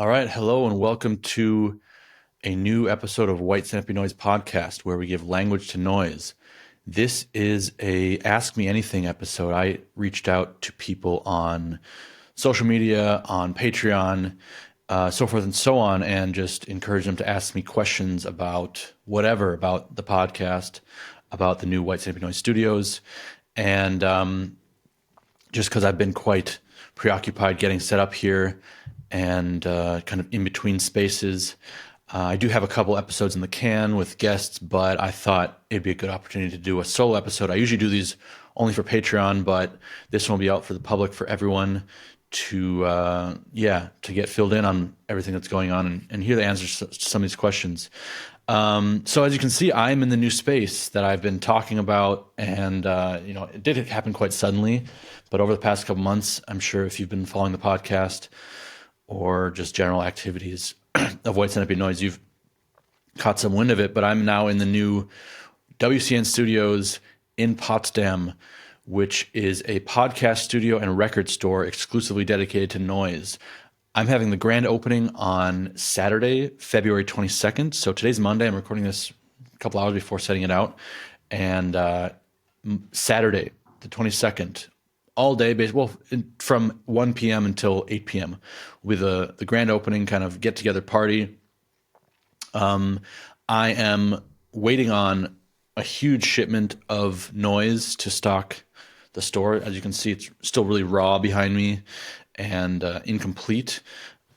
All right, hello and welcome to a new episode of White Snippy Noise podcast where we give language to noise. This is a Ask Me Anything episode. I reached out to people on social media, on Patreon, so forth and so on, and just encouraged them to ask me questions about whatever, about the podcast, about the new White Snippy Noise studios, and just because I've been quite preoccupied getting set up here and kind of in between spaces. I do have a couple episodes in the can with guests, but I thought it'd be a good opportunity to do a solo episode. I usually do these only for Patreon, but this one will be out for the public, for everyone to get filled in on everything that's going on and hear the answers to some of these questions. So as you can see, I'm in the new space that I've been talking about, and it did happen quite suddenly, but over the past couple months, I'm sure if you've been following the podcast or just general activities of White Snippy Noise, you've caught some wind of it. But I'm now in the new WCN studios in Potsdam, which is a podcast studio and record store exclusively dedicated to noise. I'm having the grand opening on Saturday, February 22nd. So today's Monday. I'm recording this a couple hours before setting it out. And Saturday, the 22nd, all day, from 1 p.m. until 8 p.m. with the grand opening kind of get-together party. I am waiting on a huge shipment of noise to stock the store. As you can see, it's still really raw behind me and incomplete.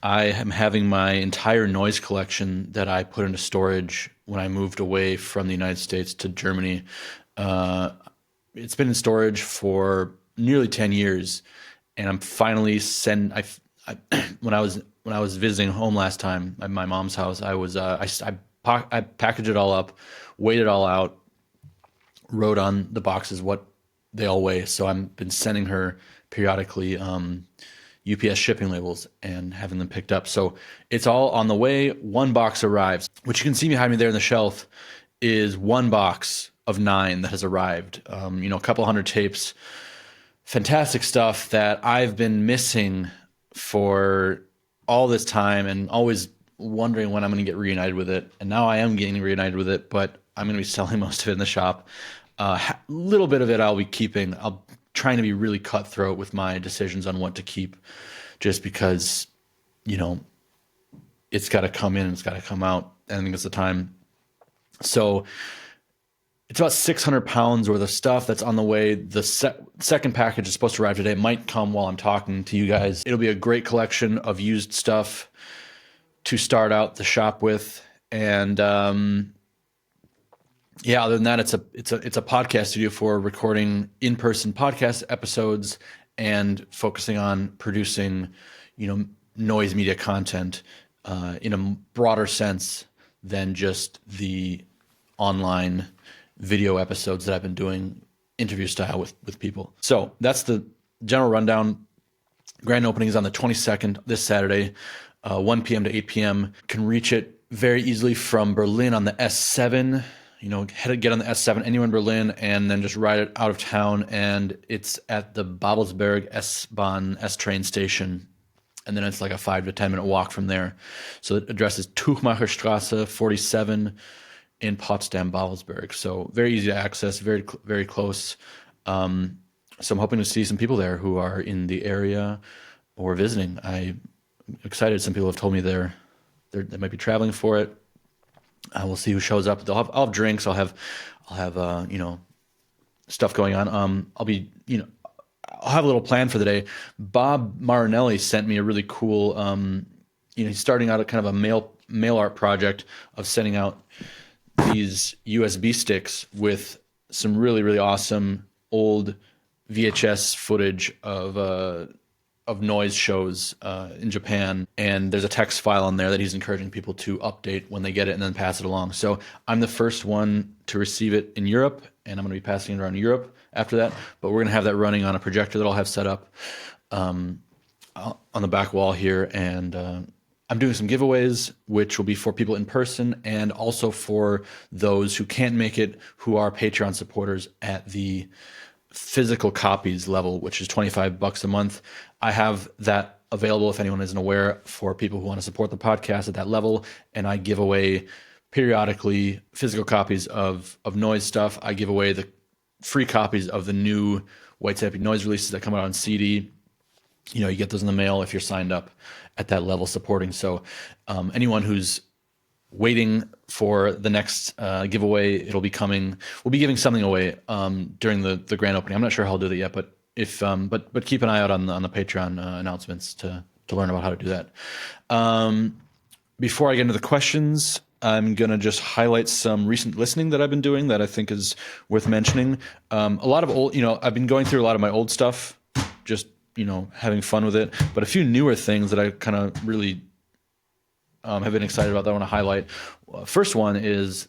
I am having my entire noise collection that I put into storage when I moved away from the United States to Germany. It's been in storage for nearly 10 years, and I'm finally when I was visiting home last time at my mom's house, I packaged it all up, weighed it all out, wrote on the boxes what they all weigh. So I've been sending her periodically UPS shipping labels and having them picked up. So it's all on the way. One box arrives, which you can see behind me there on the shelf is one box of 9 that has arrived. A couple hundred tapes. Fantastic stuff that I've been missing for all this time and always wondering when I'm going to get reunited with it. And now I am getting reunited with it, but I'm going to be selling most of it in the shop. A little bit of it I'll be keeping. I'm trying to be really cutthroat with my decisions on what to keep, just because, it's got to come in and it's got to come out. And I think it's the time. So it's about 600 pounds worth of stuff that's on the way. The second package is supposed to arrive today. It might come while I'm talking to you guys. It'll be a great collection of used stuff to start out the shop with. And other than that, it's a podcast studio for recording in-person podcast episodes and focusing on producing, noise media content in a broader sense than just the online video episodes that I've been doing interview style with people. So that's the general rundown. Grand opening is on the 22nd, this Saturday, 1 p.m. to 8 p.m. Can reach it very easily from Berlin on the S7. Get on the S7 anywhere in Berlin and then just ride it out of town. And it's at the Babelsberg S-Bahn S-Train station. And then it's like a 5 to 10 minute walk from there. So the address is TUCHMACHERSTR 47 in Potsdam, Babelsberg. So very easy to access, very, very close. So I'm hoping to see some people there who are in the area or visiting. I'm excited. Some people have told me they might be traveling for it. We'll see who shows up. I'll have drinks. I'll have stuff going on. I'll have a little plan for the day. Bob Marinelli sent me a really cool, he's starting out a kind of a mail art project of sending out these USB sticks with some really, really awesome old VHS footage of noise shows in Japan. And there's a text file on there that he's encouraging people to update when they get it and then pass it along. So I'm the first one to receive it in Europe, and I'm going to be passing it around Europe after that. But we're going to have that running on a projector that I'll have set up on the back wall here. And I'm doing some giveaways, which will be for people in person and also for those who can't make it, who are Patreon supporters at the physical copies level, which is $25 a month. I have that available, if anyone isn't aware, for people who want to support the podcast at that level. And I give away periodically physical copies of noise stuff. I give away the free copies of the new White Stampede Noise releases that come out on CD. You get those in the mail if you're signed up at that level supporting. So anyone who's waiting for the next giveaway, it'll be coming. We'll be giving something away during the grand opening. I'm not sure how I'll do that yet, but if but keep an eye out on the Patreon announcements to learn about how to do that. Before I get into the questions, I'm gonna just highlight some recent listening that I've been doing that I think is worth mentioning. A lot of old, I've been going through a lot of my old stuff, just having fun with it. But a few newer things that I kind of really have been excited about that I want to highlight. First one is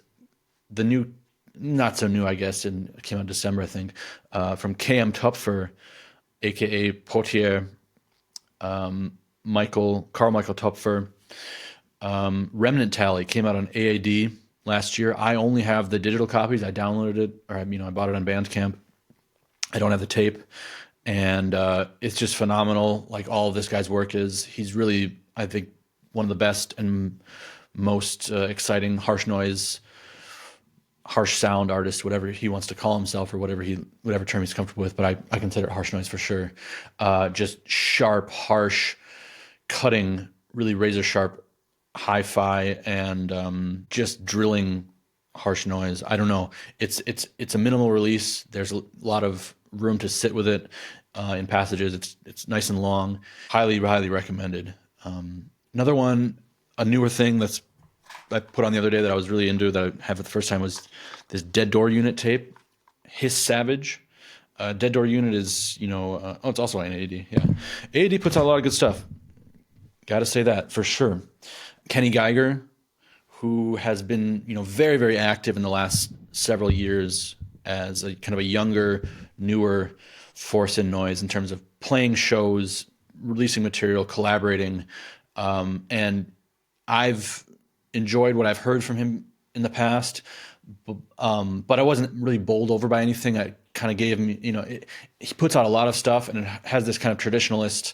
the new, not so new, I guess, and it came out in December, I think, from KM Tupfer, aka Potier, Carl Michael Tupfer. Remnant Tally came out on AAD last year. I only have the digital copies. I downloaded it, or I bought it on Bandcamp. I don't have the tape, and it's just phenomenal. Like all of this guy's work is. He's really, I think, one of the best and most exciting harsh sound artists, whatever he wants to call himself, or whatever term he's comfortable with. But I consider it harsh noise for sure. Just sharp, harsh, cutting, really razor sharp hi-fi, and just drilling harsh noise. I don't know. It's a minimal release. There's a lot of room to sit with it in passages. It's nice and long. Highly recommended. Another one, a newer thing I put on the other day that I was really into, that I have for the first time, was this Dead Door Unit tape, Hiss Savage. Dead Door Unit is, it's also on AAD. Yeah, AAD puts out a lot of good stuff. Got to say that for sure. Kenny Geiger, who has been, very, very active in the last several years as a kind of a younger, newer force in noise in terms of playing shows, releasing material, collaborating. And I've enjoyed what I've heard from him in the past, but I wasn't really bowled over by anything. I kind of gave him, he puts out a lot of stuff, and it has this kind of traditionalist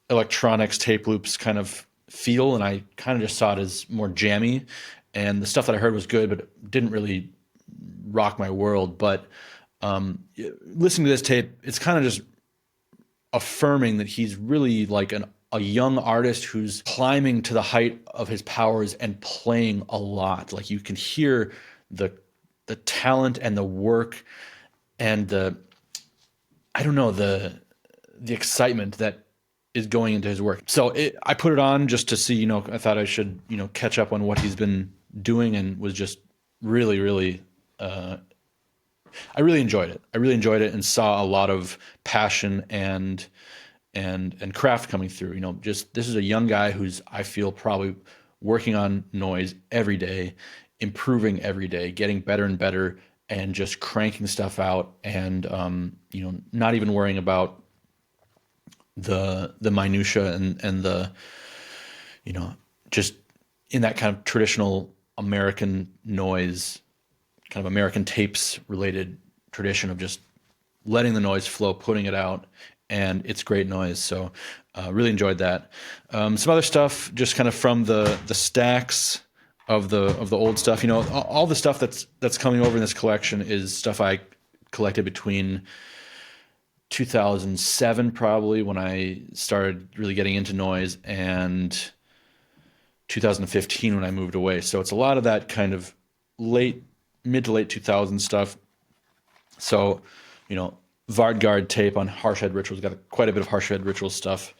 electronics, tape loops kind of feel, and I kind of just saw it as more jammy. And the stuff that I heard was good, but it didn't really rock my world. But listening to this tape, it's kind of just affirming that he's really like a young artist who's climbing to the height of his powers and playing a lot. Like you can hear the talent and the work and the excitement that is going into his work. So I put it on just to see, I thought I should, catch up on what he's been doing, and was just really, really, I really enjoyed it. I really enjoyed it and saw a lot of passion and craft coming through. Just, this is a young guy who's, I feel, probably working on noise every day, improving every day, getting better and better, and just cranking stuff out, and not even worrying about the minutia and the just in that kind of traditional American noise, kind of American tapes related tradition of just letting the noise flow, putting it out, and it's great noise. So really enjoyed that. Some other stuff just kind of from the stacks of the old stuff. All the stuff that's coming over in this collection is stuff I collected between 2007 probably, when I started really getting into noise, and 2015 when I moved away. So it's a lot of that kind of mid to late 2000 stuff. So, Vardgard tape on Harshhead Rituals, got quite a bit of Harshhead Rituals stuff.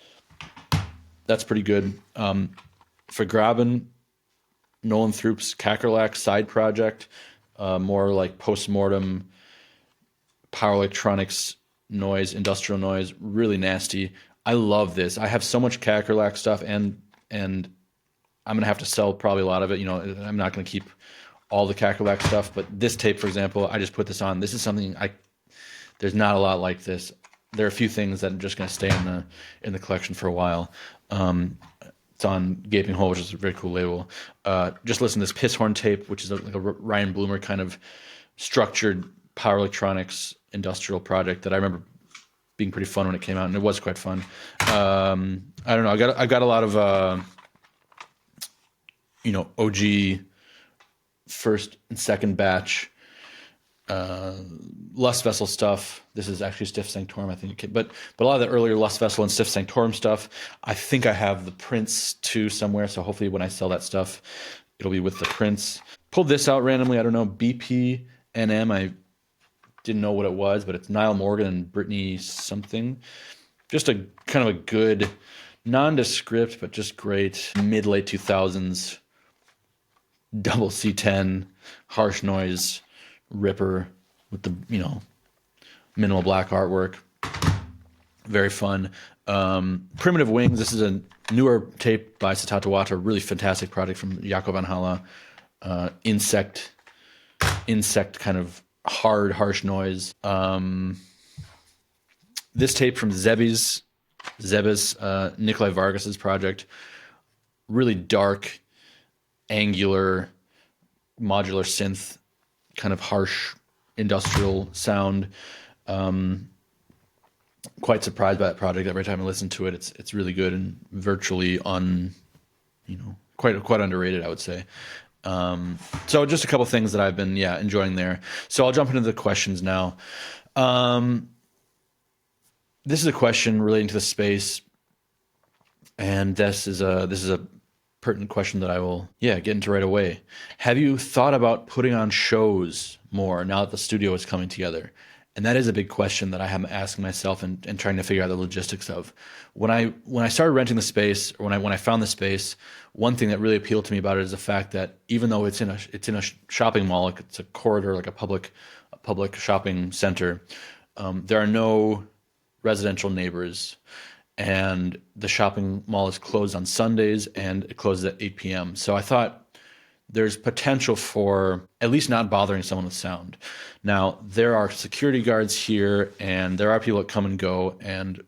That's pretty good. For Graben, Nolan Throop's Kakerlak side project, more like post-mortem power electronics noise, industrial noise, really nasty. I love this. I have so much Kakerlak stuff, and I'm gonna have to sell probably a lot of it. I'm not gonna keep all the Kakerlak stuff, but this tape, for example, I just put this on. This is something there's not a lot like this. There are a few things that are just gonna stay in the collection for a while. It's on Gaping Hole, which is a very cool label. Just listen to this Pisshorn tape, which is like a Ryan Bloomer kind of structured power electronics industrial project that I remember being pretty fun when it came out, and it was quite fun. I don't know. I've got a lot of OG first and second batch Lust Vessel stuff. This is actually Stiff Sanctorum, I think. But a lot of the earlier Lust Vessel and Stiff Sanctorum stuff, I think I have the prints too somewhere. So hopefully when I sell that stuff, it'll be with the prints. Pulled this out randomly. I don't know, BPNM. I didn't know what it was, but it's Niall Morgan and Brittany something. Just a kind of a good, nondescript, but just great mid-late 2000s double C10 harsh noise ripper with the minimal black artwork. Very fun. Primitive Wings. This is a newer tape by Satatawata. Really fantastic project from Jaco van Halle. Insect kind of hard harsh noise. This tape from Zebes, Nikolai Vargas's project. Really dark, angular, modular synth, kind of harsh industrial sound. Quite surprised by that project. Every time I listen to it, it's really good and virtually quite underrated, I would say. So just a couple things that I've been enjoying there. So I'll jump into the questions now. This is a question relating to the space, and this is a pertinent question that I will get into right away. Have you thought about putting on shows more now that the studio is coming together? And that is a big question that I have asking myself and trying to figure out the logistics of. When I started renting the space, or when I found the space, one thing that really appealed to me about it is the fact that even though it's in a shopping mall, like it's a corridor, like a public shopping center, there are no residential neighbors, and the shopping mall is closed on Sundays and it closes at 8 p.m. So I thought there's potential for at least not bothering someone with sound. Now, there are security guards here, and there are people that come and go, and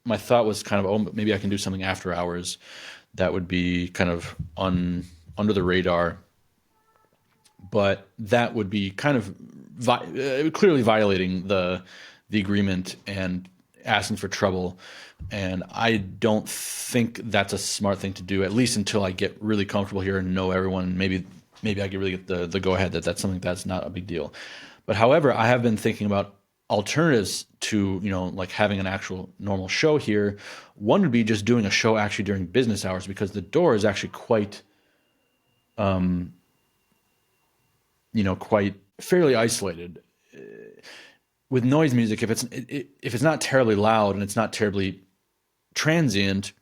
my thought was kind of, maybe I can do something after hours that would be kind of under the radar, but that would be kind of clearly violating the agreement and asking for trouble. And I don't think that's a smart thing to do, at least until I get really comfortable here and know everyone. Maybe I could really get the go-ahead that that's something that's not a big deal. But however, I have been thinking about alternatives to, like having an actual normal show here. One would be just doing a show actually during business hours, because the door is actually quite fairly isolated. With noise music, if it's not terribly loud and it's not terribly transient,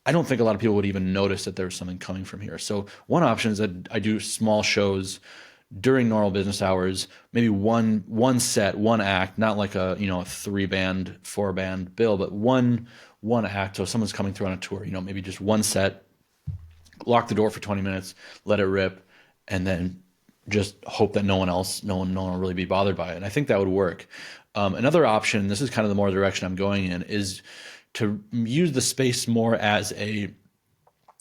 I don't think a lot of people would even notice that there's something coming from here. So one option is that I do small shows during normal business hours, maybe one set, one act, not like a 3-band, 4-band bill, but one act. So if someone's coming through on a tour, maybe just one set, lock the door for 20 minutes, let it rip, and then just hope that no one will really be bothered by it. And I think that would work. Another option, this is kind of the more direction I'm going in, is to use the space more as a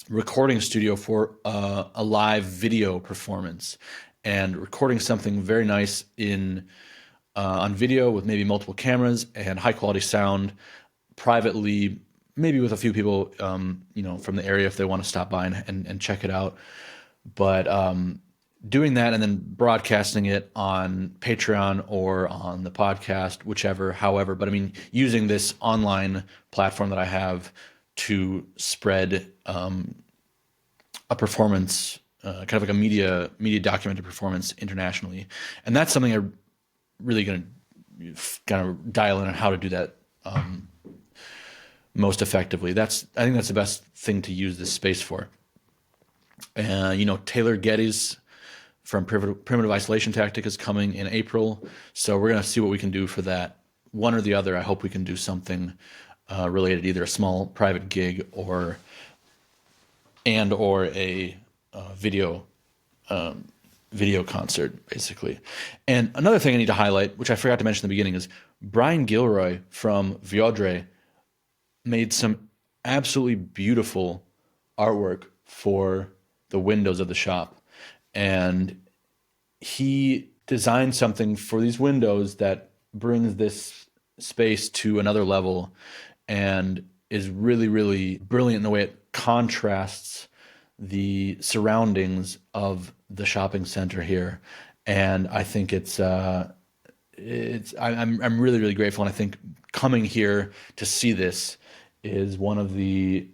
recording studio for a live video performance, and recording something very nice on video with maybe multiple cameras and high quality sound privately, maybe with a few people, from the area if they want to stop by and check it out. But doing that and then broadcasting it on Patreon or on the podcast, however, but I mean, using this online platform that I have to spread a performance, kind of like a media documented performance internationally. And that's something I'm really going to kind of dial in on how to do that most effectively. I think that's the best thing to use this space for. Taylor Geddes from Primitive Isolation Tactic is coming in April, so we're going to see what we can do for that. One or the other, I hope we can do something related, either a small private gig or a video concert, basically. And another thing I need to highlight, which I forgot to mention in the beginning, is Brian Gilroy from Viodre made some absolutely beautiful artwork for the windows of the shop. And he designed something for these windows that brings this space to another level and is really, really brilliant in the way it contrasts the surroundings of the shopping center here. And I think I'm really, really grateful. And I think coming here to see this is one of the,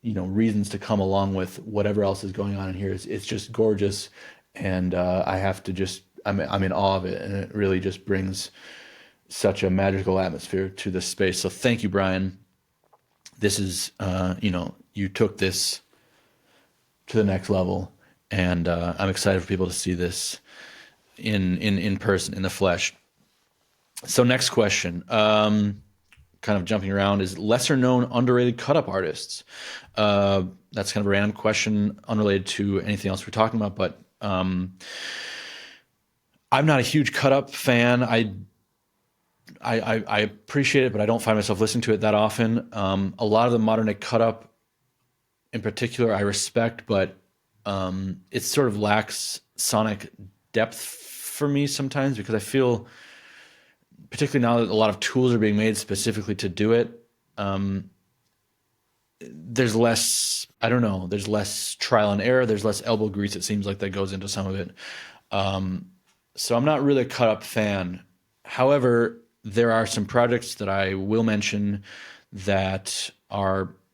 reasons to come along with whatever else is going on in here. It's just gorgeous. And I have to I'm in awe of it. And it really just brings such a magical atmosphere to this space. So thank you, Brian. This is, you took this to the next level, and I'm excited for people to see this in person, in the flesh. So next question, kind of jumping around, is lesser known, underrated cut-up artists. That's kind of a random question, unrelated to anything else we're talking about, but I'm not a huge cut-up fan. I appreciate it, but I don't find myself listening to it that often. A lot of the modern day cut-up in particular I respect, but it sort of lacks sonic depth for me sometimes, because I feel, particularly now that a lot of tools are being made specifically to do it, there's less, I don't know, there's less trial and error, there's less elbow grease, it seems like, that goes into some of it. So I'm not really a cut-up fan. However, there are some projects that I will mention that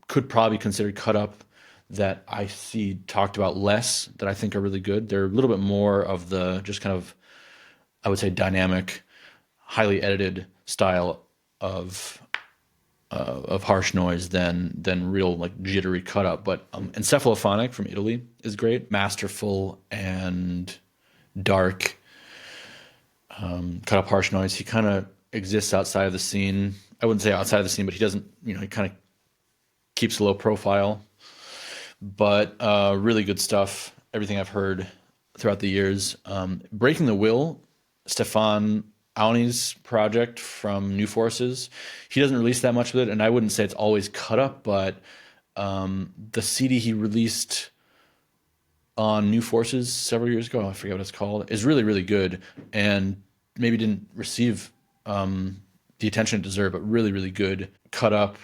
could probably be considered cut-up that I see talked about less, that I think are really good. They're a little bit more of the just kind of, I would say, dynamic, highly edited style of harsh noise than real like jittery cut-up. But Encephalophonic from Italy is great, masterful and dark cut-up harsh noise. He kind of exists outside of the scene. I wouldn't say outside of the scene, but he doesn't, he kind of keeps a low profile. But really good stuff, everything I've heard throughout the years. Breaking the Will, Stefan Auni's project from New Forces. He doesn't release that much of it, and I wouldn't say it's always cut up, but the CD he released on New Forces several years ago, I forget what it's called, is really, really good, and maybe didn't receive the attention it deserved, but really, really good. Cut up,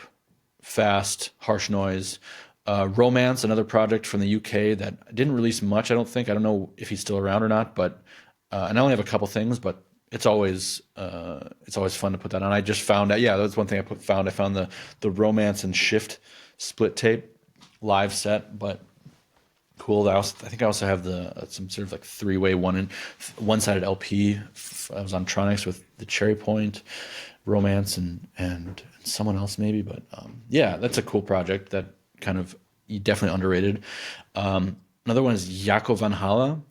fast, harsh noise. Romance, another project from the UK that didn't release much, I don't think. I don't know if he's still around or not, but and I only have a couple things, but it's always fun to put that on. I just found out, that's one thing I found. I found the Romance and Shift split tape live set, but cool. I think I also have some sort of like three-way one-sided LP. I was on Tronics with the Cherry Point, Romance, and someone else maybe, but that's a cool project that kind of definitely underrated. Another one is Jaco van Halle.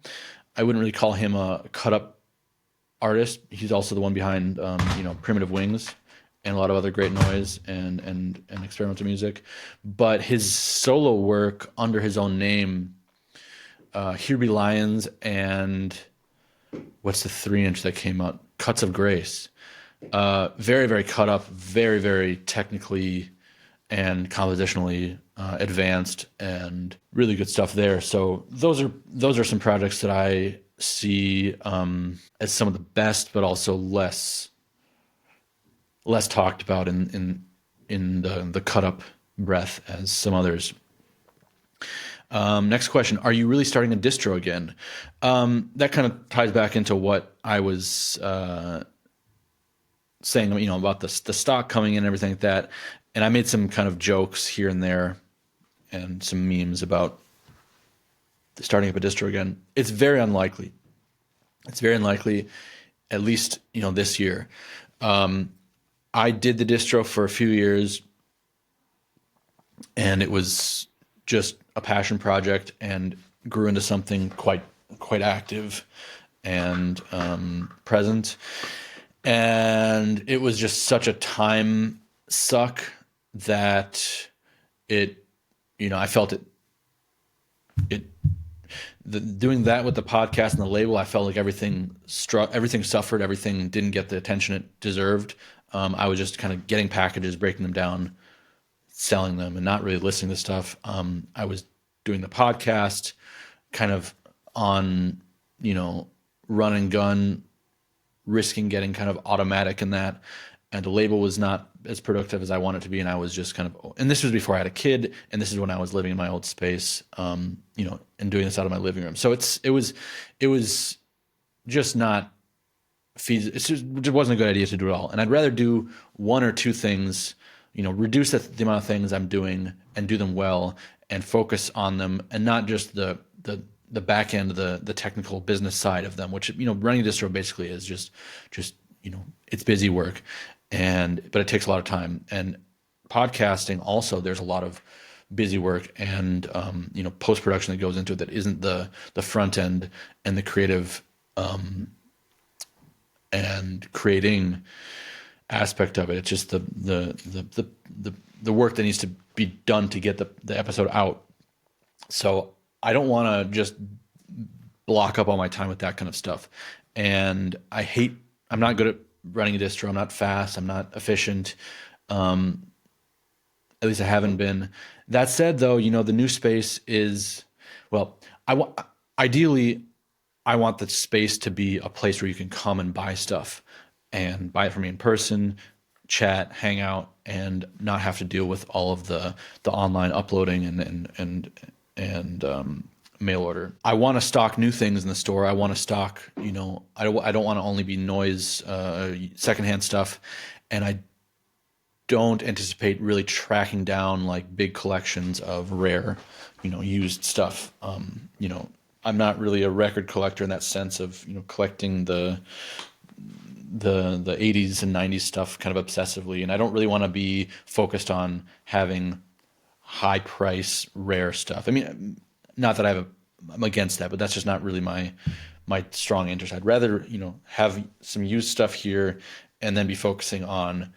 I wouldn't really call him a cut-up artist. He's also the one behind Primitive Wings and a lot of other great noise and experimental music. But his solo work under his own name, Here Be Lions and what's the 3-inch that came out? Cuts of Grace. Very, very cut up, very, very technically and compositionally advanced, and really good stuff there. So those are some projects that I see as some of the best, but also less talked about in the cut up breath as some others. Next question: are you really starting a distro again? That kind of ties back into what I was saying, about the stock coming in and everything like that. And I made some kind of jokes here and there and some memes about starting up a distro again. It's very unlikely. It's very unlikely, at least, this year. I did the distro for a few years, and it was just a passion project and grew into something quite active and present. And it was just such a time suck that I felt doing that with the podcast and the label, I felt like everything suffered, everything didn't get the attention it deserved. I was just kind of getting packages, breaking them down, selling them, and not really listening to stuff. I was doing the podcast kind of on, run and gun, risking getting kind of automatic in that. and the label was not as productive as I wanted it to be, and I was just kind of, and this was before I had a kid, and this is when I was living in my old space, and doing this out of my living room. So it was just not feasible. It wasn't a good idea to do it all, and I'd rather do one or two things, reduce the amount of things I'm doing and do them well, and focus on them, and not just the back end, the technical business side of them, which running a distro basically is just it's busy work, but it takes a lot of time. And podcasting also, there's a lot of busy work and post production that goes into it that isn't the front end and the creative and creating aspect of it. It's just the work that needs to be done to get the episode out. So I don't want to just block up all my time with that kind of stuff. And I'm not good at running a distro. I'm not fast. I'm not efficient. At least I haven't been. That said, though, the new space is, well, ideally, I want the space to be a place where you can come and buy stuff and buy it from me in person, chat, hang out, and not have to deal with all of the online uploading and mail order. I want to stock new things in the store. I want to stock, I don't want to only be noise, secondhand stuff. And I don't anticipate really tracking down like big collections of rare, used stuff. I'm not really a record collector in that sense of, collecting the 80s and 90s stuff kind of obsessively. And I don't really want to be focused on having high price rare stuff. I mean, not that I'm against that, but that's just not really my strong interest. I'd rather, have some used stuff here and then be focusing on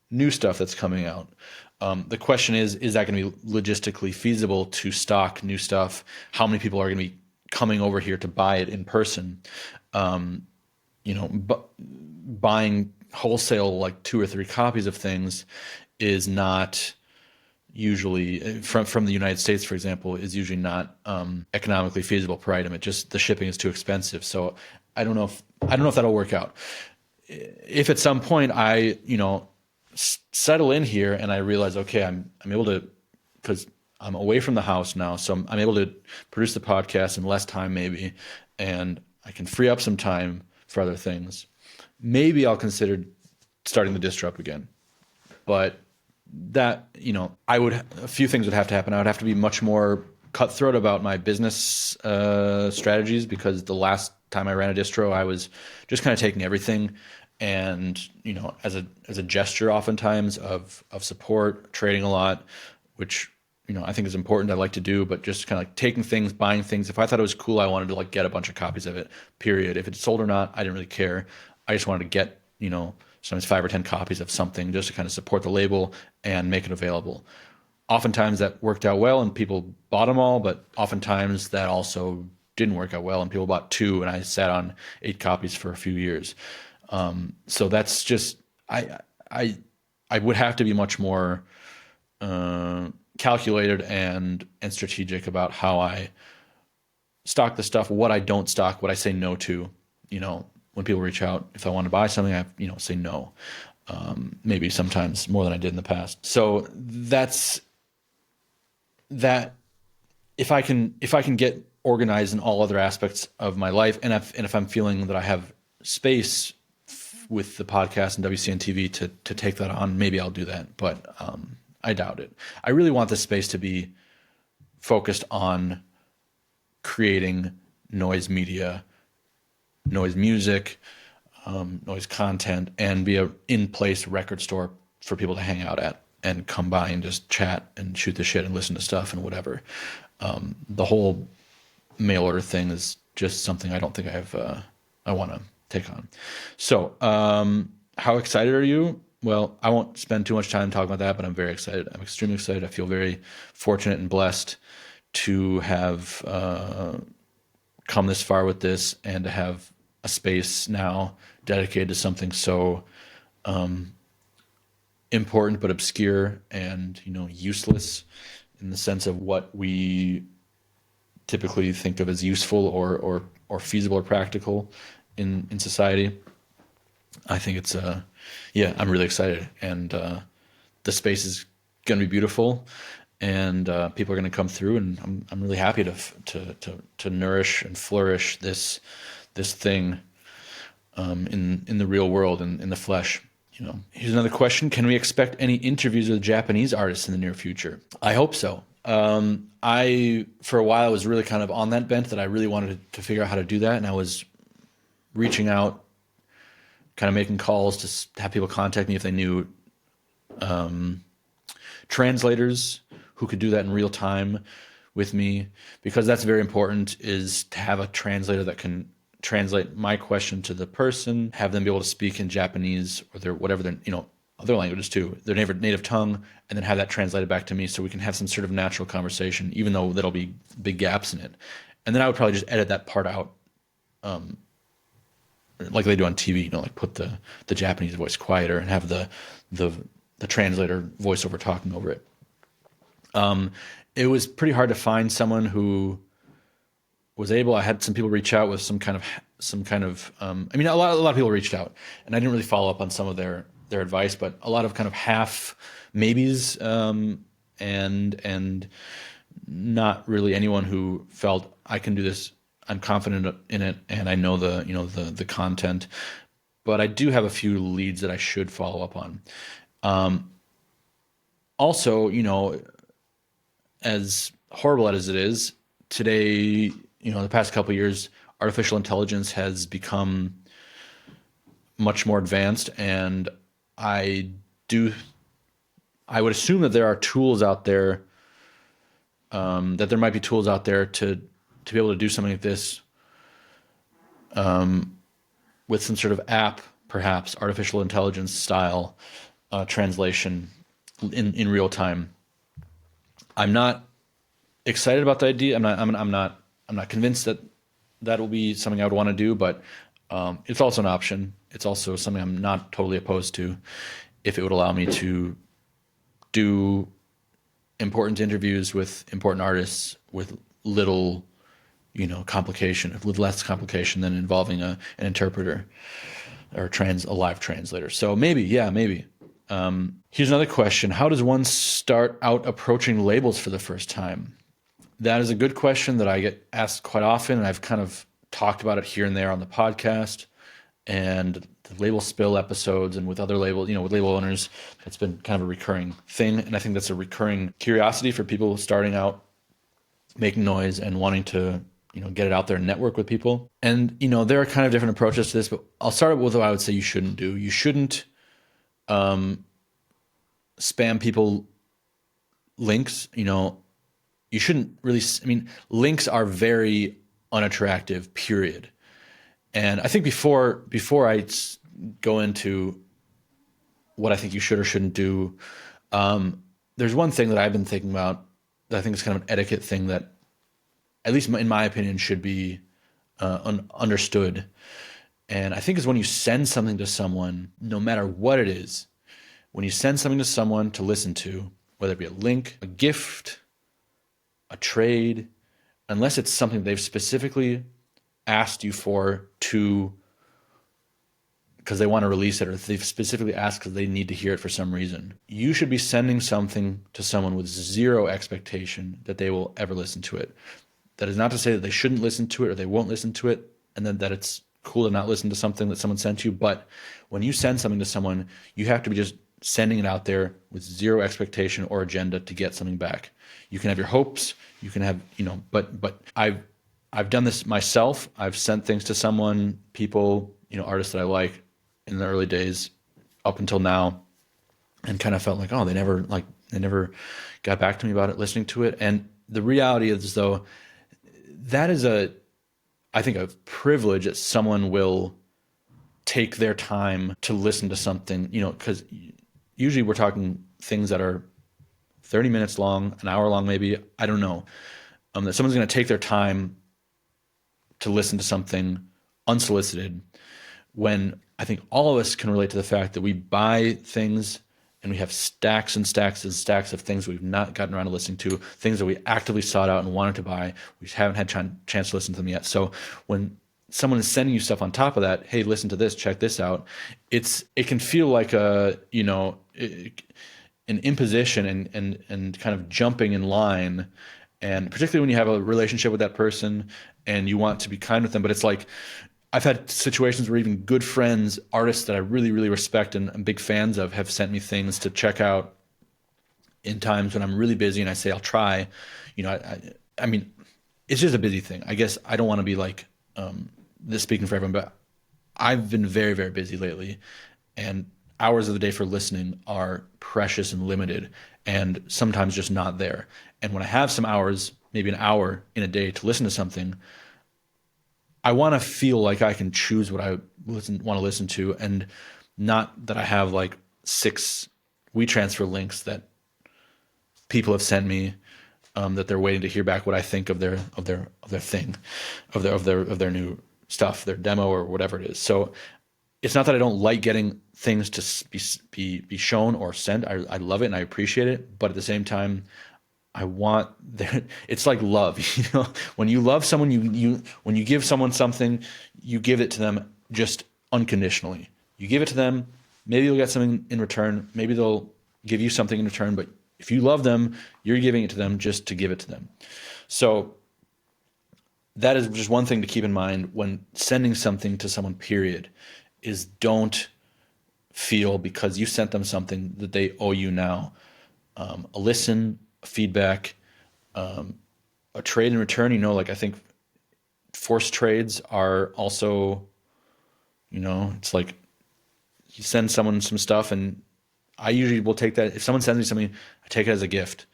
new stuff that's coming out. The question is that going to be logistically feasible to stock new stuff? How many people are going to be coming over here to buy it in person? Buying wholesale like 2 or 3 copies of things is not usually from the United States, for example, is usually not economically feasible per item. The shipping is too expensive. So I don't know if that'll work out. If at some point I settle in here and I realize, okay, I'm able to, because I'm away from the house now, so I'm able to produce the podcast in less time maybe, and I can free up some time for other things. Maybe I'll consider starting the distro up again. But that, a few things would have to happen. I would have to be much more cutthroat about my business strategies, because the last time I ran a distro, I was just kind of taking everything and, as a gesture oftentimes of support, trading a lot, which, I think is important. I like to do, but just kind of like taking things, buying things. If I thought it was cool, I wanted to like get a bunch of copies of it, period. If it's sold or not, I didn't really care. I just wanted to get, sometimes 5 or 10 copies of something just to kind of support the label and make it available. Oftentimes that worked out well and people bought them all, but oftentimes that also didn't work out well and people bought 2 and I sat on 8 copies for a few years. So that's just, I would have to be much more calculated and strategic about how I stock the stuff, what I don't stock, what I say no to. When people reach out, if I want to buy something, I say no. Maybe sometimes more than I did in the past. So that's that. If I can get organized in all other aspects of my life, and if I'm feeling that I have space with the podcast and WCN TV to take that on, maybe I'll do that. But I doubt it. I really want this space to be focused on creating noise media, noise music, noise content, and be a in-place record store for people to hang out at and come by and just chat and shoot the shit and listen to stuff and whatever. The whole mail order thing is just something I don't think I want to take on. So how excited are you? Well, I won't spend too much time talking about that, but I'm very excited. I'm extremely excited. I feel very fortunate and blessed to have come this far with this and to have a space now dedicated to something so important but obscure and useless in the sense of what we typically think of as useful or feasible or practical in society. I think it's Yeah, I'm really excited, and the space is going to be beautiful, and people are going to come through, and I'm really happy to nourish and flourish this thing in the real world and in the flesh. Here's another question: can we expect any interviews with Japanese artists in the near future? I hope so. I for a while was really kind of on that bent that I really wanted to figure out how to do that, and I was reaching out, kind of making calls to have people contact me if they knew translators who could do that in real time with me, because that's very important, is to have a translator that can translate my question to the person, have them be able to speak in Japanese or their whatever their other languages too, their native tongue, and then have that translated back to me so we can have some sort of natural conversation, even though there'll be big gaps in it. And then I would probably just edit that part out, like they do on TV, like put the Japanese voice quieter and have the translator voiceover talking over it. It was pretty hard to find someone who was able. I had some people reach out with some kind of. I mean, a lot of people reached out, and I didn't really follow up on some of their advice, but a lot of kind of half maybes, and not really anyone who felt I can do this. I'm confident in it, and I know the content. But I do have a few leads that I should follow up on. Also, as horrible as it is today, the past couple of years, artificial intelligence has become much more advanced, and I would assume that there are tools out there, that there might be tools out there to be able to do something like this, with some sort of app, perhaps artificial intelligence style translation in real time. I'm not excited about the idea. I'm not convinced that will be something I would want to do, but it's also an option. It's also something I'm not totally opposed to, if it would allow me to do important interviews with important artists with little, complication, with less complication than involving an interpreter or a live translator. So maybe. Here's another question: how does one start out approaching labels for the first time? That is a good question that I get asked quite often, and I've kind of talked about it here and there on the podcast and the label spill episodes, and with other labels, with label owners. It's been kind of a recurring thing, and I think that's a recurring curiosity for people starting out making noise and wanting to get it out there and network with people. And there are kind of different approaches to this, but I'll start with what I would say you shouldn't do. You shouldn't spam people links. You shouldn't really. Links are very unattractive, period. And I think before I go into what I think you should or shouldn't do, there's one thing that I've been thinking about that I think is kind of an etiquette thing that, at least in my opinion, should be understood. And I think is when you send something to someone, no matter what it is, when you send something to someone to listen to, whether it be a link, a gift, a trade, unless it's something they've specifically asked you for because they want to release it, or they've specifically asked because they need to hear it for some reason, you should be sending something to someone with zero expectation that they will ever listen to it. That is not to say that they shouldn't listen to it or they won't listen to it, and then that it's cool to not listen to something that someone sent you. But when you send something to someone, you have to be just sending it out there with zero expectation or agenda to get something back. You can have your hopes, you can have, but I've done this myself. I've sent things to someone, people, artists that I like in the early days up until now, and kind of felt like, oh, they never got back to me about it, listening to it. And the reality is, though, that is I think a privilege that someone will take their time to listen to something, because usually we're talking things that are 30 minutes long, an hour long, maybe, I don't know, that someone's going to take their time to listen to something unsolicited, when I think all of us can relate to the fact that we buy things and we have stacks and stacks and stacks of things we've not gotten around to listening to, things that we actively sought out and wanted to buy. We haven't had chance to listen to them yet. So when someone is sending you stuff on top of that, hey, listen to this, check this out. It can feel like an imposition and kind of jumping in line. And particularly when you have a relationship with that person and you want to be kind with them, but it's like I've had situations where even good friends, artists that I really, really respect and I'm big fans of, have sent me things to check out in times when I'm really busy and I say I'll try. I mean, it's just a busy thing. I guess I don't want to be like this speaking for everyone, but I've been very, very busy lately, and hours of the day for listening are precious and limited, and sometimes just not there. And when I have some hours, maybe an hour in a day to listen to something, I want to feel like I can choose what I want to listen to, and not that I have like 6 WeTransfer links that people have sent me that they're waiting to hear back what I think of their thing, of their new stuff, their demo or whatever it is. So it's not that I don't like getting things to be shown or sent. I love it and I appreciate it, but at the same time, I want it's like love, When you love someone, when you give someone something, you give it to them just unconditionally. You give it to them, maybe you'll get something in return, maybe they'll give you something in return, but if you love them, you're giving it to them just to give it to them. So that is just one thing to keep in mind when sending something to someone, period, is don't feel because you sent them something that they owe you now a listen, a feedback, a trade in return. Like I think forced trades are also, it's like you send someone some stuff and I usually will take that. If someone sends me something, I take it as a gift.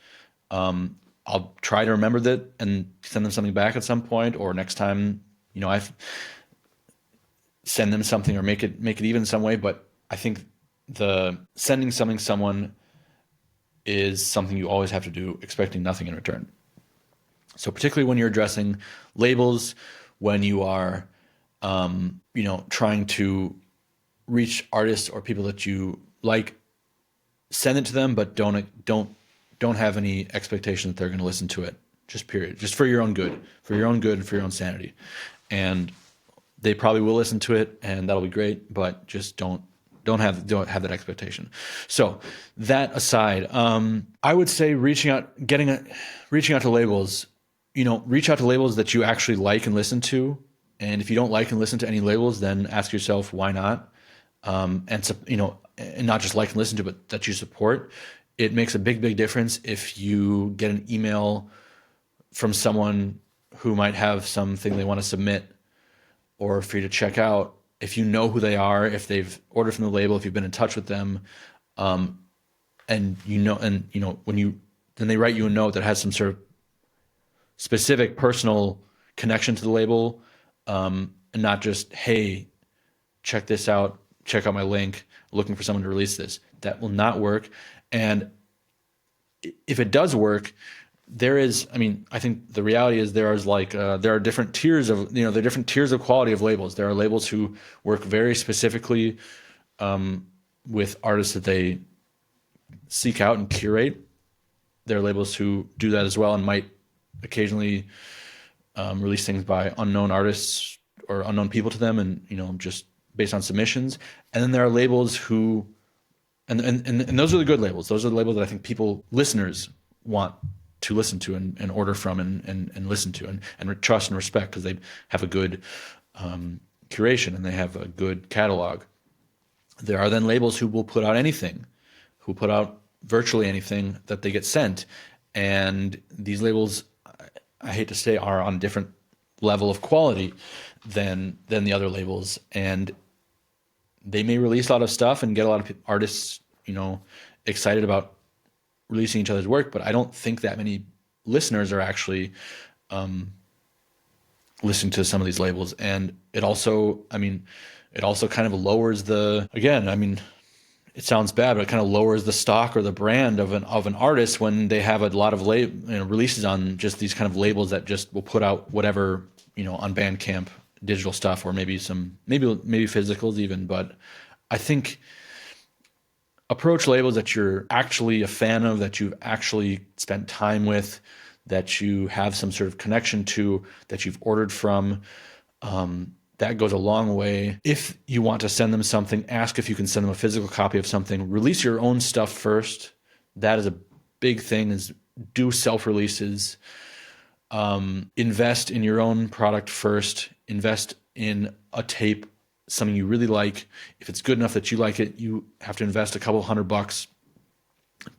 I'll try to remember that and send them something back at some point, or next time, I send them something or make it even in some way. But I think the sending something to someone is something you always have to do, expecting nothing in return. So particularly when you're addressing labels, when you are, trying to reach artists or people that you like, send it to them, but don't have any expectation that they're going to listen to it. Just period. Just for your own good, and for your own sanity. And they probably will listen to it, and that'll be great. But just don't have that expectation. So that aside, I would say reaching out to labels. Reach out to labels that you actually like and listen to. And if you don't like and listen to any labels, then ask yourself why not. And not just like and listen to, but that you support. It makes a big, big difference if you get an email from someone who might have something they want to submit or for you to check out. If you know who they are, if they've ordered from the label, if you've been in touch with them, then they write you a note that has some sort of specific personal connection to the label, and not just, hey, check this out, check out my link, looking for someone to release this. That will not work. And if it does work, I think the reality is there are different tiers of, there are different tiers of quality of labels. There are labels who work very specifically with artists that they seek out and curate. There are labels who do that as well and might occasionally release things by unknown artists or unknown people to them, and just based on submissions. And then there are labels who, and those are the good labels. Those are the labels that I think listeners want to listen to and order from and listen to and trust and respect, because they have a good curation and they have a good catalog. There are then labels who will put out anything, who put out virtually anything that they get sent. And these labels, I hate to say, are on a different level of quality than the other labels. And they may release a lot of stuff and get a lot of artists, excited about releasing each other's work, but I don't think that many listeners are actually listening to some of these labels. And it also kind of lowers it sounds bad, but it kind of lowers the stock or the brand of an artist when they have a lot of releases on just these kind of labels that just will put out whatever, on Bandcamp, digital stuff, or maybe physicals even. But I think approach labels that you're actually a fan of, that you've actually spent time with, that you have some sort of connection to, that you've ordered from, That goes a long way. If you want to send them something, ask if you can send them a physical copy of something. Release your own stuff first. That is a big thing, is do self-releases. Invest in your own product first. Invest in a tape, something you really like. If it's good enough that you like it, you have to invest a couple $100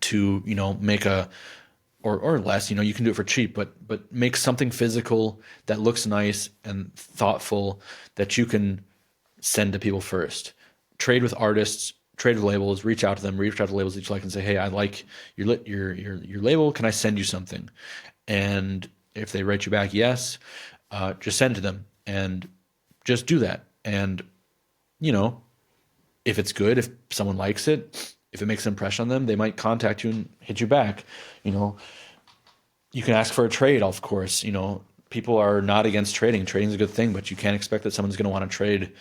to, make or less, you can do it for cheap, but make something physical that looks nice and thoughtful that you can send to people first. Trade with artists, trade with labels, reach out to them, reach out to labels that you like and say, hey, I like your label. Can I send you something? And if they write you back, yes, just send it to them and just do that. And, if it's good, if someone likes it, if it makes an impression on them, they might contact you and hit you back. You can ask for a trade, of course. People are not against trading. Trading is a good thing, but you can't expect that someone's going to want to trade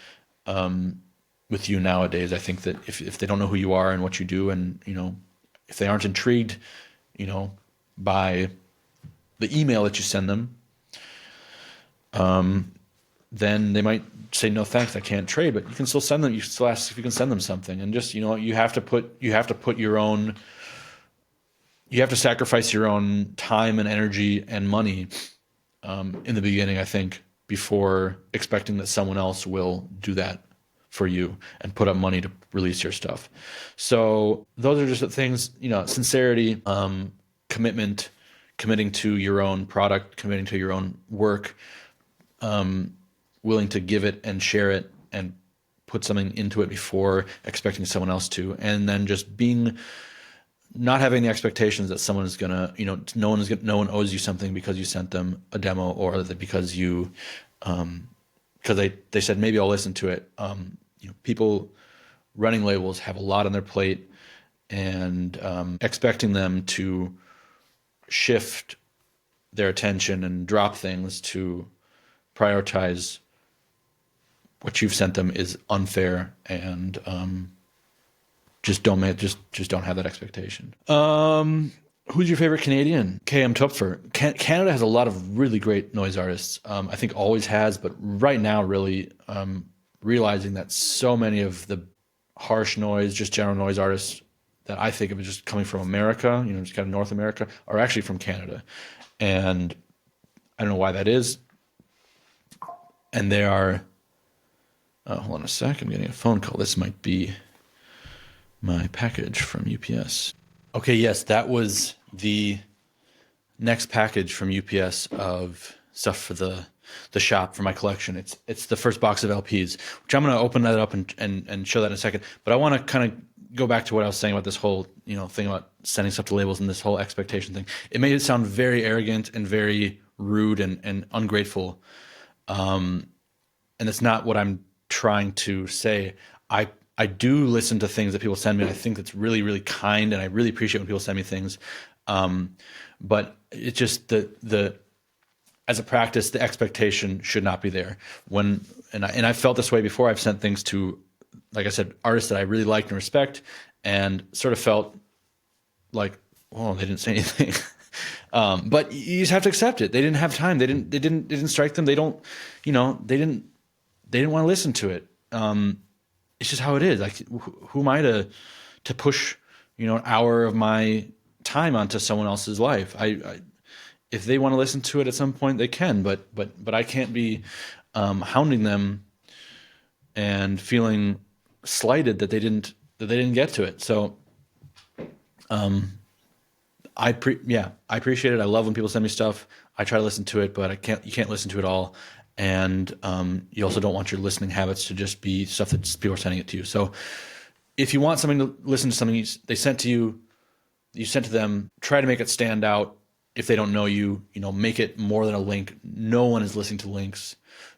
with you nowadays. I think that if they don't know who you are and what you do, and if they aren't intrigued, by the email that you send them, then they might say, no thanks, I can't trade. But you can still send them. You can still ask if you can send them something, and just you have to put your own. You have to sacrifice your own time and energy and money in the beginning, I think, before expecting that someone else will do that for you and put up money to release your stuff. So those are just the things, sincerity, commitment, committing to your own product, committing to your own work, willing to give it and share it and put something into it before expecting someone else to, and then just not having the expectations that someone is gonna, no one owes you something because you sent them a demo, or that because you, because they said maybe I'll listen to it. People running labels have a lot on their plate, and expecting them to shift their attention and drop things to prioritize what you've sent them is unfair, and just don't have that expectation. Who's your favorite Canadian? KM Tupfer. Canada has a lot of really great noise artists. I think always has, but right now really realizing that so many of the harsh noise, just general noise artists that I think of as just coming from America, just kind of North America, are actually from Canada. And I don't know why that is. And they are, hold on a sec, I'm getting a phone call. This might be my package from UPS. Okay, yes, that was the next package from UPS of stuff for the shop for my collection. It's the first box of LPs, which I'm going to open that up and show that in a second. But I want to kind of go back to what I was saying about this whole thing about sending stuff to labels and this whole expectation thing. It made it sound very arrogant and very rude and ungrateful, and it's not what I'm trying to say. I do listen to things that people send me, and I think that's really, really kind, and I really appreciate when people send me things. But it's just the as a practice, the expectation should not be there. And I felt this way before. I've sent things to, like I said, artists that I really liked and respect, and sort of felt like, oh, they didn't say anything. But you just have to accept it. They didn't have time. They didn't strike them. They don't, they didn't want to listen to it. It's just how it is. Like, who am I to push, an hour of my time onto someone else's life? If they want to listen to it at some point, they can, but I can't be hounding them and feeling slighted that they didn't get to it. So, I appreciate it. I love when people send me stuff. I try to listen to it, but you can't listen to it all. And you also don't want your listening habits to just be stuff that people are sending it to you. So if you want something to listen to something they sent to you, you sent to them, try to make it stand out. If they don't know you, make it more than a link. No one is listening to links.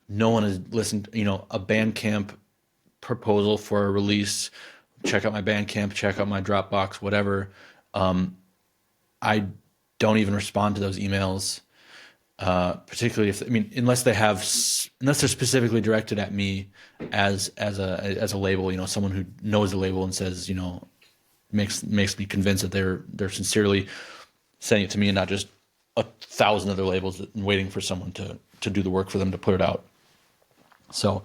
No one has listened, a Bandcamp proposal for a release. Check out my Bandcamp, check out my Dropbox, whatever. I don't even respond to those emails. Particularly unless they're specifically directed at me as a label, someone who knows the label and says, makes me convinced that they're sincerely sending it to me and not just 1,000 other labels and waiting for someone to do the work for them to put it out. So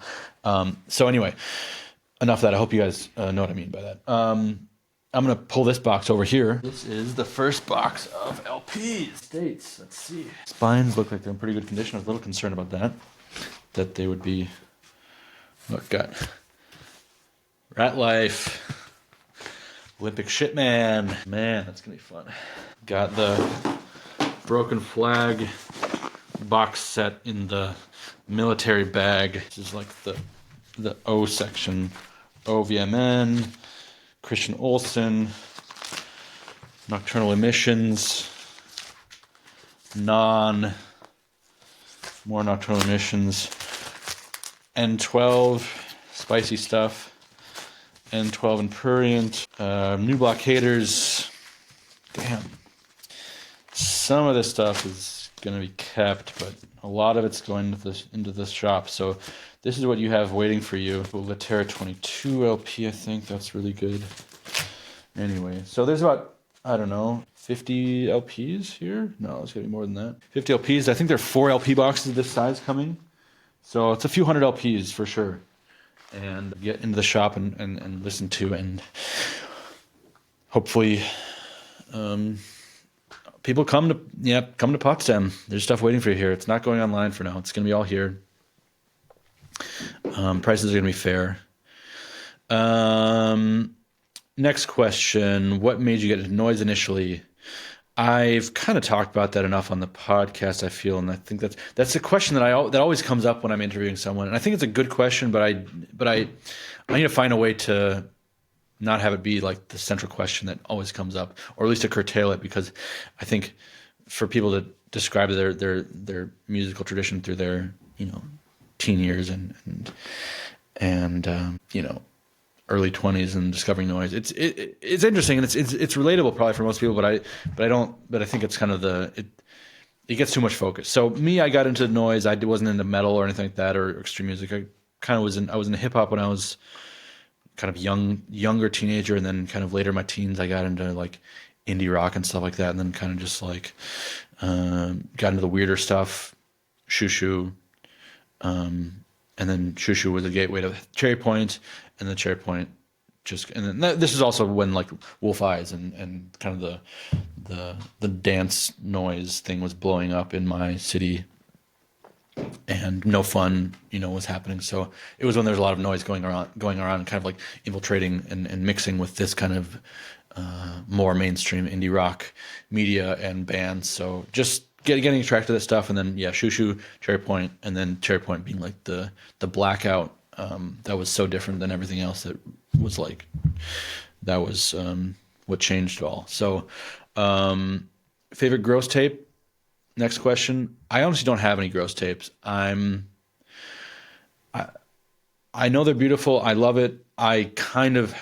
anyway, enough of that. I hope you guys know what I mean by that. I'm going to pull this box over here. This is the first box of LPs. States. Let's see. Spines look like they're in pretty good condition. I was a little concerned about that they would be. Look, got Rat Life, Olympic Shitman. Man, that's going to be fun. Got the Broken Flag box set in the military bag. This is like the O section. OVMN, Christian Olsen, Nocturnal Emissions, more Nocturnal Emissions, N12, Spicy Stuff, N12 and Prurient, New Blockaders. Damn. Some of this stuff is going to be kept, but a lot of it's going into this shop. So this is what you have waiting for you. Latera 22 LP, I think. That's really good. Anyway, so there's about, I don't know, 50 LPs here? No, it's going to be more than that. 50 LPs. I think there are 4 LP boxes this size coming. So it's a few hundred LPs for sure. And get into the shop and listen to, and hopefully people come to POTSDAM. There's stuff waiting for you here. It's not going online for now. It's going to be all here. Prices are going to be fair. Next question. What made you get into noise initially? I've kind of talked about that enough on the podcast, I feel, and I think that's a question that always comes up when I'm interviewing someone. And I think it's a good question, but I need to find a way to not have it be like the central question that always comes up, or at least to curtail it, because I think for people to describe their musical tradition through their, teen years and early 20s and discovering noise, it's interesting, and it's relatable probably for most people, but I think it's kind of it gets too much focus. So me, I got into noise. I wasn't into metal or anything like that, or extreme music. I was into hip hop when I was kind of younger teenager, and then kind of later in my teens I got into like indie rock and stuff like that, and then kind of just like got into the weirder stuff, shoo. And then Shushu was a gateway to Cherry Point, and then Cherry Point this is also when like Wolf Eyes and kind of the dance noise thing was blowing up in my city, and No Fun, was happening. So it was when there was a lot of noise going around, and kind of like infiltrating and mixing with this kind of more mainstream indie rock media and bands. So just getting attracted to this stuff, and then Shushu, Cherry Point, and then Cherry Point being like the blackout that was so different than everything else. That was like what changed it all. So favorite gross tape. Next question. I honestly don't have any gross tapes. I know they're beautiful. I love it. I kind of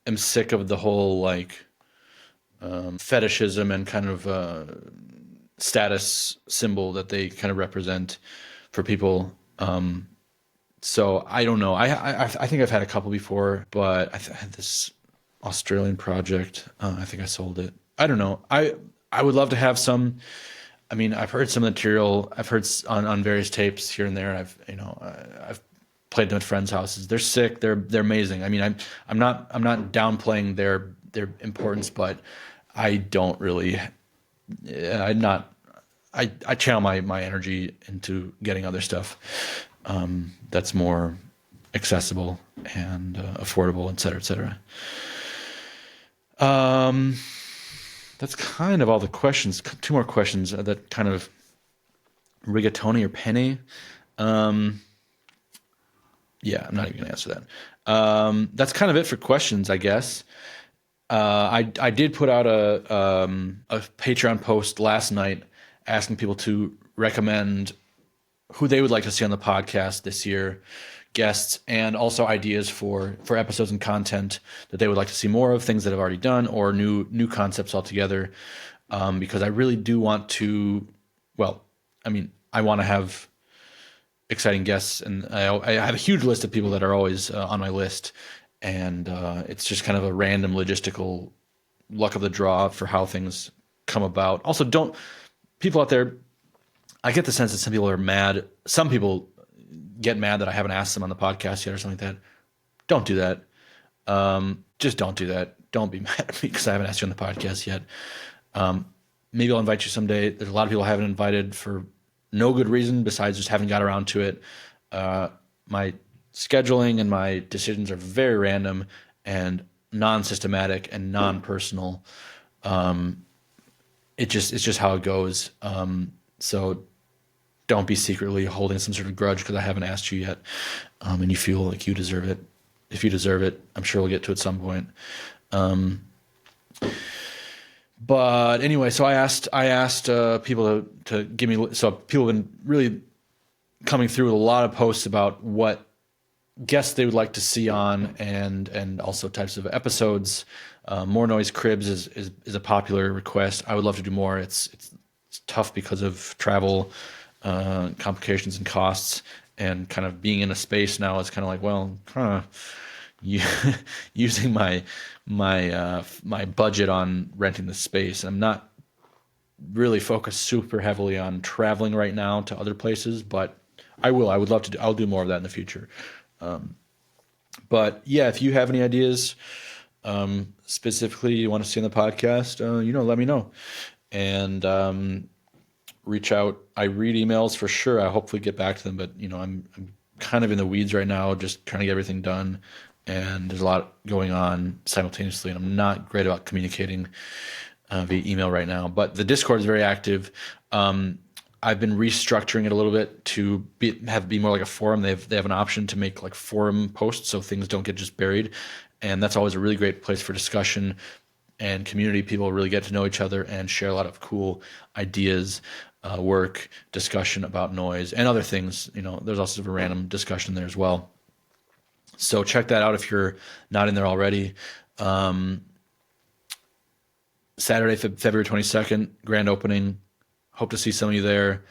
am sick of the whole like fetishism and kind of status symbol that they kind of represent for people. So I don't know. I think I've had a couple before, but I had this Australian project. I think I sold it. I don't know. I would love to have some. I mean, I've heard some material. I've heard on various tapes here and there. I've played them at friends' houses. They're sick. They're amazing. I mean, I'm not downplaying their importance, but I don't really. I channel my energy into getting other stuff that's more accessible and affordable, et cetera, et cetera. That's kind of all the questions. 2 more questions that kind of rigatoni or penne. Yeah, I'm not even going to answer that. That's kind of it for questions, I guess. I did put out a Patreon post last night asking people to recommend who they would like to see on the podcast this year, guests, and also ideas for episodes and content that they would like to see more of, things that I've already done, or new concepts altogether. Because I really do want to, I want to have exciting guests, and I have a huge list of people that are always on my list, and it's just kind of a random logistical luck of the draw for how things come about. Also, people out there, I get the sense that some people are mad. Some people get mad that I haven't asked them on the podcast yet or something like that, don't do that. Just don't do that. Don't be mad at me because I haven't asked you on the podcast yet. Maybe I'll invite you someday. There's a lot of people I haven't invited for no good reason besides just haven't got around to it. My scheduling and my decisions are very random and non-systematic and non-personal. It's just how it goes. So don't be secretly holding some sort of grudge because I haven't asked you yet, and you feel like you deserve it. If you deserve it, I'm sure we'll get to it at some point. But anyway, so I asked people to give me. So people have been really coming through with a lot of posts about what guests they would like to see on, and also types of episodes. More noise cribs is a popular request. I would love to do more. It's tough because of travel complications and costs, and kind of being in a space now is kind of like, well, using my budget on renting the space. I'm not really focused super heavily on traveling right now to other places, but I would love to I'll do more of that in the future. But yeah, if you have any ideas, specifically you want to see on the podcast, let me know, and reach out. I read emails for sure. I hopefully get back to them, but I'm kind of in the weeds right now, just trying to get everything done, and there's a lot going on simultaneously, and I'm not great about communicating via email right now. But the Discord is very active. I've been restructuring it a little bit to be more like a forum. They have an option to make like forum posts so things don't get just buried, and that's always a really great place for discussion and community. People really get to know each other and share a lot of cool ideas, work, discussion about noise and other things. There's also sort of a random discussion there as well. So check that out if you're not in there already. Saturday, February 22nd, grand opening. Hope to see some of you there.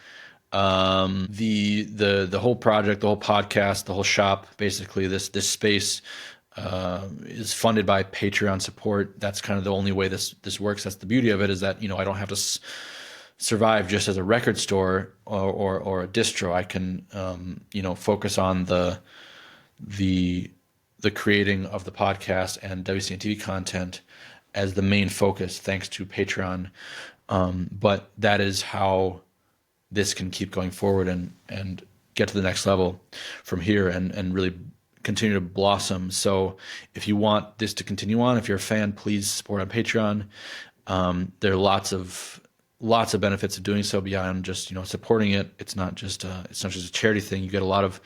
The whole project, the whole podcast, the whole shop, basically this space is funded by Patreon support. That's kind of the only way this works. That's the beauty of it, is that I don't have to survive just as a record store or a distro. I can focus on the creating of the podcast and WCN TV content as the main focus, thanks to Patreon. But that is how this can keep going forward and get to the next level from here and really continue to blossom. So if you want this to continue on, if you're a fan, please support on Patreon. There are lots of benefits of doing so beyond just supporting it. It's not just a charity thing. You get a lot of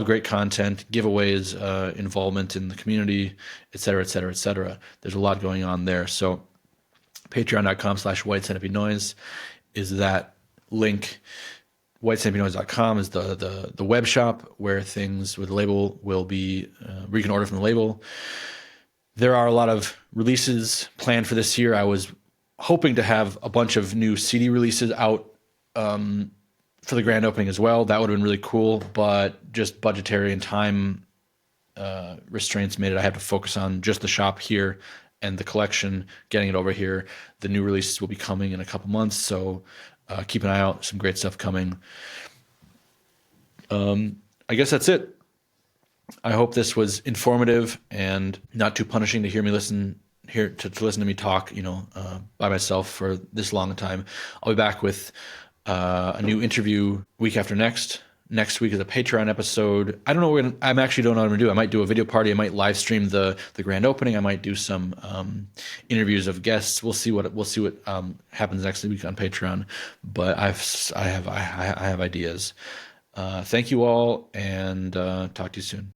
great content, giveaways, involvement in the community, et cetera, et cetera, et cetera. There's a lot going on there. So patreon.com/whitesandupnoise is that link. whitesandupnoise.com is the web shop where things with the label will be, where you can order from the label. There are a lot of releases planned for this year. I was hoping to have a bunch of new CD releases out for the grand opening as well. That would have been really cool, but just budgetary and time restraints made it. I have to focus on just the shop here and the collection, getting it over here. The new releases will be coming in a couple months, so keep an eye out. Some great stuff coming. I guess that's it. I hope this was informative and not too punishing to hear me listen to me talk, by myself for this long a time. I'll be back with a new interview week after next. Next week is a Patreon episode. I don't know what I actually don't know what I'm gonna do. I might do a video party. I might live stream the grand opening. I might do some interviews of guests. We'll see what happens next week on Patreon. But I have ideas. Thank you all, and talk to you soon.